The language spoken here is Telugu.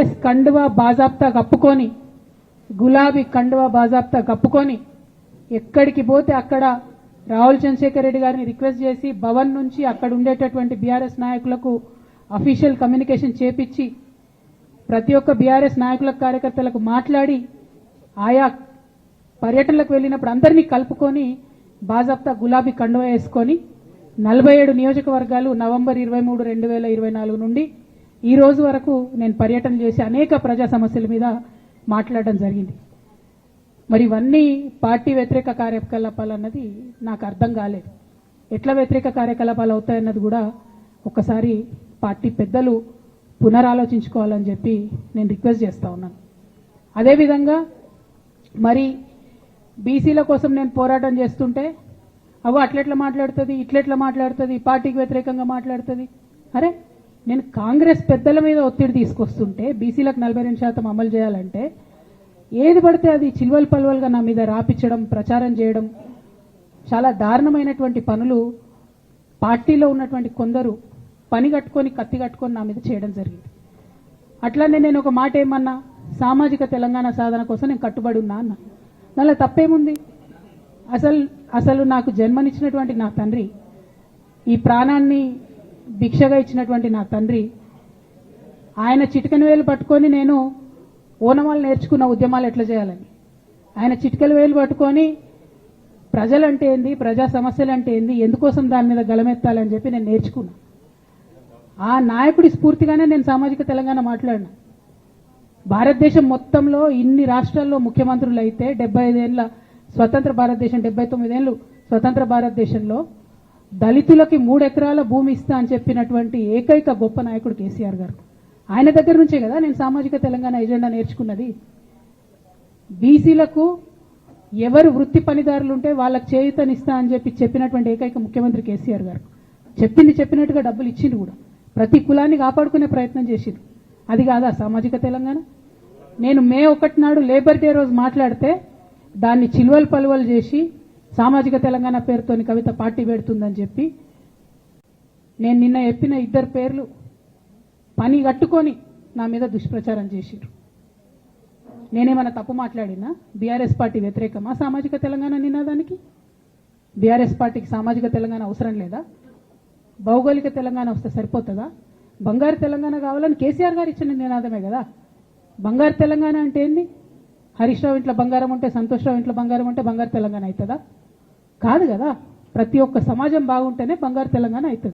బీఆర్ఎస్ కండువా బాజాప్తా కప్పుకొని, గులాబీ కండువా బాజాప్తా కప్పుకొని ఎక్కడికి పోతే అక్కడ రాహుల్ చంద్రశేఖర్ రెడ్డి గారిని రిక్వెస్ట్ చేసి భవన్ నుంచి అక్కడ ఉండేటటువంటి బీఆర్ఎస్ నాయకులకు అఫీషియల్ కమ్యూనికేషన్ చేపించి ప్రతి ఒక్క బీఆర్ఎస్ నాయకులకు కార్యకర్తలకు మాట్లాడి ఆయా పర్యటనలకు వెళ్ళినప్పుడు అందరినీ కలుపుకొని బాజాప్తా గులాబీ కండువా వేసుకొని 47 నియోజకవర్గాలు నవంబర్ 23, 2024 నుండి ఈ రోజు వరకు నేను పర్యటన చేసి అనేక ప్రజా సమస్యల మీద మాట్లాడడం జరిగింది. మరి ఇవన్నీ పార్టీ వ్యతిరేక కార్యకలాపాలు అన్నది నాకు అర్థం కాలేదు. ఎట్లా వ్యతిరేక కార్యకలాపాలు అవుతాయన్నది కూడా ఒకసారి పార్టీ పెద్దలు పునరాలోచించుకోవాలని చెప్పి నేను రిక్వెస్ట్ చేస్తా ఉన్నాను. అదేవిధంగా మరి బీసీల కోసం నేను పోరాటం చేస్తుంటే అట్లెట్లా మాట్లాడుతుంది, ఇట్లెట్లా మాట్లాడుతుంది, పార్టీకి వ్యతిరేకంగా మాట్లాడుతుంది. అరే నేను కాంగ్రెస్ పెద్దల మీద ఒత్తిడి తీసుకొస్తుంటే బీసీలకు 42% అమలు చేయాలంటే ఏది పడితే అది చిల్వల్ పల్వల్గా నా మీద రాపించడం, ప్రచారం చేయడం, చాలా దారుణమైనటువంటి పనులు పార్టీలో ఉన్నటువంటి కొందరు పని కట్టుకొని కత్తి కట్టుకొని నా మీద చేయడం జరిగింది. అట్లానే నేను ఒక మాట ఏమన్నా, సామాజిక తెలంగాణ సాధన కోసం నేను కట్టుబడి ఉన్నా అన్న. దానిలో తప్పేముంది? అసలు నాకు జన్మనిచ్చినటువంటి నా తండ్రి, ఈ ప్రాణాన్ని భిక్షగా ఇచ్చినటువంటి నా తండ్రి, ఆయన చిటికెన వేలు పట్టుకొని నేను ఓనమాలు నేర్చుకున్న ఉద్యమాలు ఎట్లా చేయాలని, ఆయన చిటికెల వేలు పట్టుకొని ప్రజలంటే ఏంది, ప్రజా సమస్యలు అంటే ఏంది, ఎందుకోసం దాని మీద గలమెత్తాలని చెప్పి నేను నేర్చుకున్నా. ఆ నాయకుడి స్ఫూర్తిగానే నేను సామాజిక తెలంగాణ మాట్లాడినా. భారతదేశం మొత్తంలో ఇన్ని రాష్ట్రాల్లో ముఖ్యమంత్రులు అయితే 75 ఏళ్ల స్వతంత్ర భారతదేశం, 79 ఏళ్ళు స్వతంత్ర భారతదేశంలో దళితులకి 3 ఎకరాల భూమి ఇస్తా అని చెప్పినటువంటి ఏకైక గొప్ప నాయకుడు కేసీఆర్ గారు. ఆయన దగ్గర నుంచే కదా నేను సామాజిక తెలంగాణ ఎజెండా నేర్చుకున్నది. బీసీలకు ఎవరు వృత్తి పనిదారులు ఉంటే వాళ్ళకి చేయూతనిస్తా అని చెప్పినటువంటి ఏకైక ముఖ్యమంత్రి కేసీఆర్ గారు. చెప్పినట్టుగా డబ్బులు ఇచ్చిండు కూడా, ప్రతి కులాన్ని కాపాడుకునే ప్రయత్నం చేసిండు. అది కాదా సామాజిక తెలంగాణ? నేను మే 1 నాడు లేబర్ డే రోజు మాట్లాడితే దాన్ని చిల్వల్ పలువలు చేసి సామాజిక తెలంగాణ పేరుతోని కవిత పార్టీ పెడుతుందని చెప్పి నేను నిన్న చెప్పిన 2 పేర్లు పని కట్టుకొని నా మీద దుష్ప్రచారం చేసిరు. నేనేమన్నా తప్పు మాట్లాడినా? బీఆర్ఎస్ పార్టీ వ్యతిరేకమా సామాజిక తెలంగాణ నినాదానికి? బీఆర్ఎస్ పార్టీకి సామాజిక తెలంగాణ అవసరం లేదా? భౌగోళిక తెలంగాణ వస్తే సరిపోతుందా? బంగారు తెలంగాణ కావాలని కేసీఆర్ గారు ఇచ్చిన నినాదమే కదా. బంగారు తెలంగాణ అంటే ఏంది? హరీష్ రావు ఇంట్లో బంగారం ఉంటే, సంతోష్ రావు ఇంట్లో బంగారం ఉంటే బంగారు తెలంగాణ అవుతుందా? కాదు కదా. ప్రతి ఒక్క సమాజం బాగుంటేనే బంగారు తెలంగాణ అవుతుంది.